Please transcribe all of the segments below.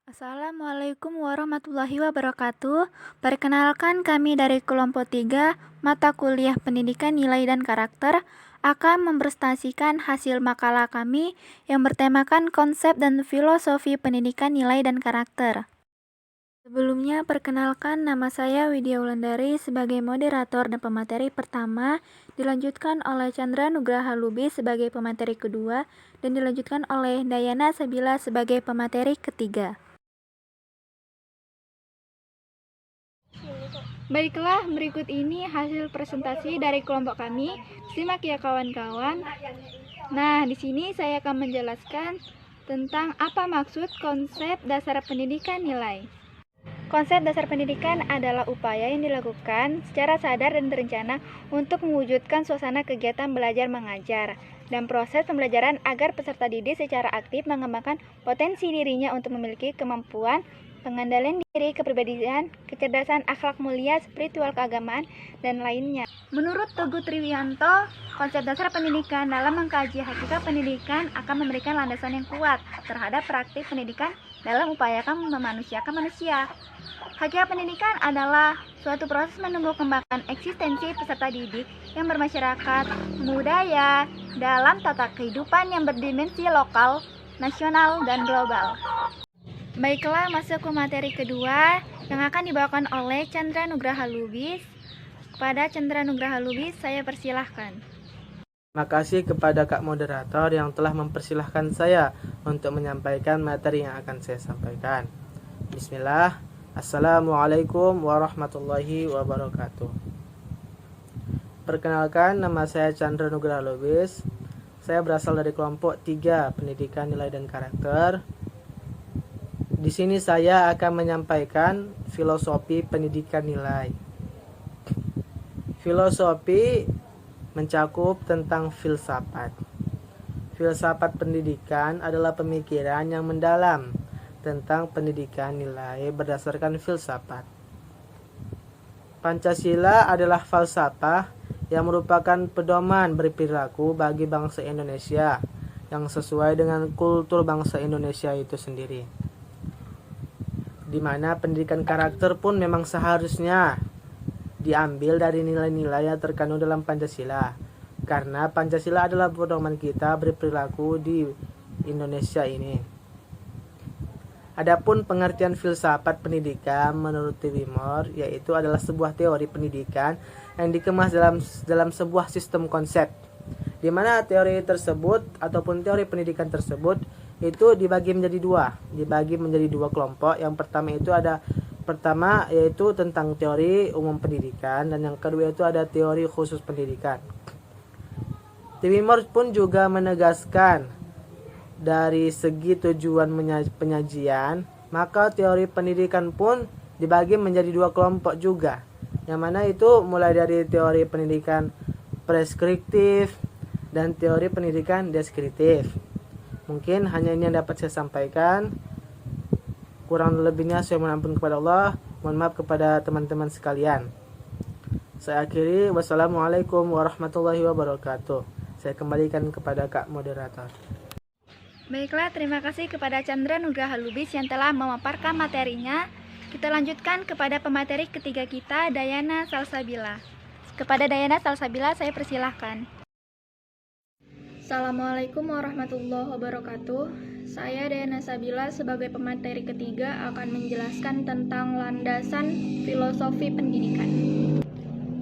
Assalamualaikum warahmatullahi wabarakatuh. Perkenalkan kami dari kelompok 3 mata kuliah Pendidikan Nilai dan Karakter akan mempresentasikan hasil makalah kami yang bertemakan konsep dan filosofi pendidikan nilai dan karakter. Sebelumnya, perkenalkan nama saya Widya Wulandari sebagai moderator dan pemateri pertama, dilanjutkan oleh Chandra Nugraha Lubis sebagai pemateri kedua, dan dilanjutkan oleh Dayana Sabila sebagai pemateri ketiga. Baiklah, berikut ini hasil presentasi dari kelompok kami. Simak ya kawan-kawan. Nah, di sini saya akan menjelaskan tentang apa maksud konsep dasar pendidikan nilai. Konsep dasar pendidikan adalah upaya yang dilakukan secara sadar dan terencana untuk mewujudkan suasana kegiatan belajar mengajar dan proses pembelajaran agar peserta didik secara aktif mengembangkan potensi dirinya untuk memiliki kemampuan pengendalian diri, kepribadian, kecerdasan, akhlak mulia, spiritual keagamaan, dan lainnya. Menurut Teguh Triwianto, konsep dasar pendidikan dalam mengkaji hakikat pendidikan akan memberikan landasan yang kuat terhadap praktik pendidikan dalam upayakan memanusiakan manusia. Hakikat pendidikan adalah suatu proses menumbuh kembangkan eksistensi peserta didik yang bermasyarakat, budaya, dalam tata kehidupan yang berdimensi lokal, nasional, dan global. Baiklah, masuk ke materi kedua yang akan dibawakan oleh Chandra Nugraha Lubis. Kepada Chandra Nugraha Lubis, saya persilahkan. Terima kasih kepada Kak Moderator yang telah mempersilahkan saya untuk menyampaikan materi yang akan saya sampaikan. Bismillah. Assalamualaikum warahmatullahi wabarakatuh. Perkenalkan, nama saya Chandra Nugraha Lubis. Saya berasal dari kelompok 3 Pendidikan Nilai dan Karakter. Di sini saya akan menyampaikan filosofi pendidikan nilai. Filosofi mencakup tentang filsafat. Filsafat pendidikan adalah pemikiran yang mendalam tentang pendidikan nilai berdasarkan filsafat. Pancasila adalah falsafah yang merupakan pedoman berperilaku bagi bangsa Indonesia yang sesuai dengan kultur bangsa Indonesia itu sendiri. Di mana pendidikan karakter pun memang seharusnya diambil dari nilai-nilai yang terkandung dalam Pancasila, karena Pancasila adalah pedoman kita berperilaku di Indonesia ini. Adapun pengertian filsafat pendidikan menurut Tewimor, yaitu adalah sebuah teori pendidikan yang dikemas dalam sebuah sistem konsep, di mana teori tersebut ataupun teori pendidikan tersebut itu dibagi menjadi dua kelompok. Yang pertama yaitu tentang teori umum pendidikan, dan yang kedua itu ada teori khusus pendidikan. Tewimor pun juga menegaskan dari segi tujuan penyajian, maka teori pendidikan pun dibagi menjadi dua kelompok juga, yang mana itu mulai dari teori pendidikan preskriptif dan teori pendidikan deskriptif. Mungkin hanya ini yang dapat saya sampaikan. Kurang lebihnya saya mohon ampun kepada Allah. Mohon maaf kepada teman-teman sekalian. Saya akhiri. Wassalamualaikum warahmatullahi wabarakatuh. Saya kembalikan kepada Kak Moderator. Baiklah, terima kasih kepada Chandra Nugraha Lubis yang telah memaparkan materinya. Kita lanjutkan kepada pemateri ketiga kita, Dayana Salsabila. Kepada Dayana Salsabila, saya persilahkan. Assalamualaikum warahmatullahi wabarakatuh. Saya Dayana Sabila sebagai pemateri ketiga akan menjelaskan tentang landasan filosofi pendidikan.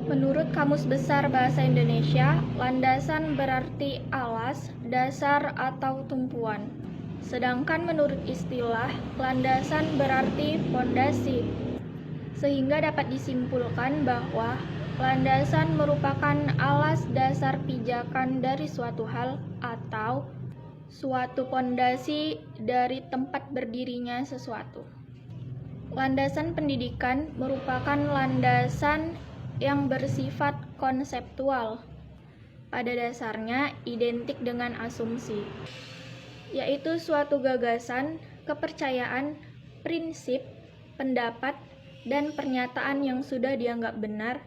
Menurut Kamus Besar Bahasa Indonesia, landasan berarti alas, dasar atau tumpuan. Sedangkan menurut istilah, landasan berarti fondasi. Sehingga dapat disimpulkan bahwa landasan merupakan alas dasar pijakan dari suatu hal atau suatu fondasi dari tempat berdirinya sesuatu. Landasan pendidikan merupakan landasan yang bersifat konseptual. Pada dasarnya identik dengan asumsi, yaitu suatu gagasan, kepercayaan, prinsip, pendapat, dan pernyataan yang sudah dianggap benar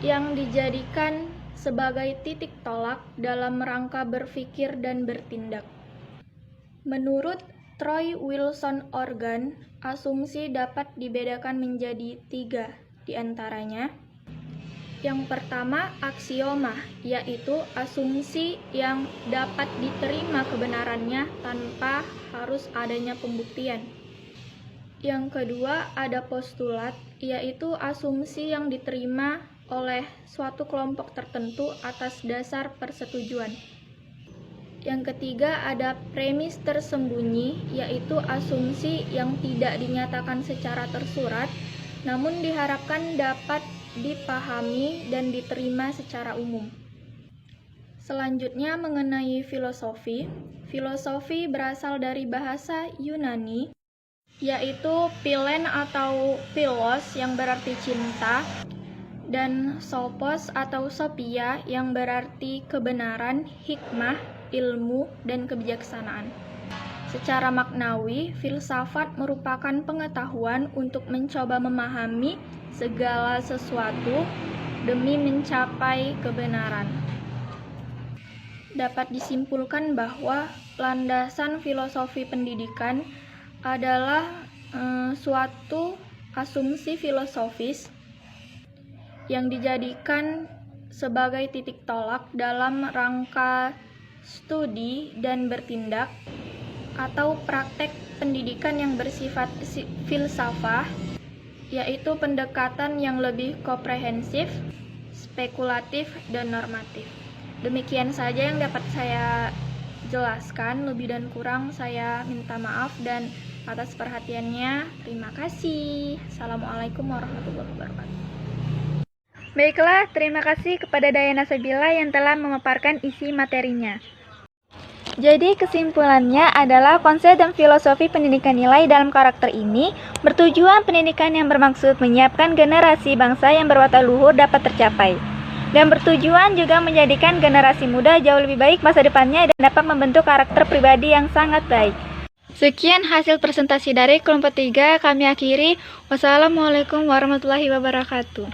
yang dijadikan sebagai titik tolak dalam rangka berpikir dan bertindak. Menurut Troy Wilson organ, asumsi dapat dibedakan menjadi 3 diantaranya. Yang pertama, aksioma, yaitu asumsi yang dapat diterima kebenarannya tanpa harus adanya pembuktian. Yang kedua, ada postulat, yaitu asumsi yang diterima oleh suatu kelompok tertentu atas dasar persetujuan. Yang ketiga, ada premis tersembunyi, yaitu asumsi yang tidak dinyatakan secara tersurat, namun diharapkan dapat dipahami dan diterima secara umum. Selanjutnya mengenai filosofi. Filosofi berasal dari bahasa Yunani, yaitu philen atau philos yang berarti cinta, dan sophos atau sophia yang berarti kebenaran, hikmah, ilmu, dan kebijaksanaan. Secara maknawi, filsafat merupakan pengetahuan untuk mencoba memahami segala sesuatu demi mencapai kebenaran. Dapat disimpulkan bahwa landasan filosofi pendidikan adalah suatu asumsi filosofis yang dijadikan sebagai titik tolak dalam rangka studi dan bertindak, atau praktek pendidikan yang bersifat filsafah, yaitu pendekatan yang lebih komprehensif, spekulatif, dan normatif. Demikian saja yang dapat saya jelaskan, lebih dan kurang saya minta maaf dan atas perhatiannya. Terima kasih. Assalamualaikum warahmatullahi wabarakatuh. Baiklah, terima kasih kepada Dayana Sabila yang telah memaparkan isi materinya. Jadi kesimpulannya adalah konsep dan filosofi pendidikan nilai dalam karakter ini bertujuan pendidikan yang bermaksud menyiapkan generasi bangsa yang berwatak luhur dapat tercapai, dan bertujuan juga menjadikan generasi muda jauh lebih baik masa depannya dan dapat membentuk karakter pribadi yang sangat baik. Sekian hasil presentasi dari kelompok 3, kami akhiri. Wassalamualaikum warahmatullahi wabarakatuh.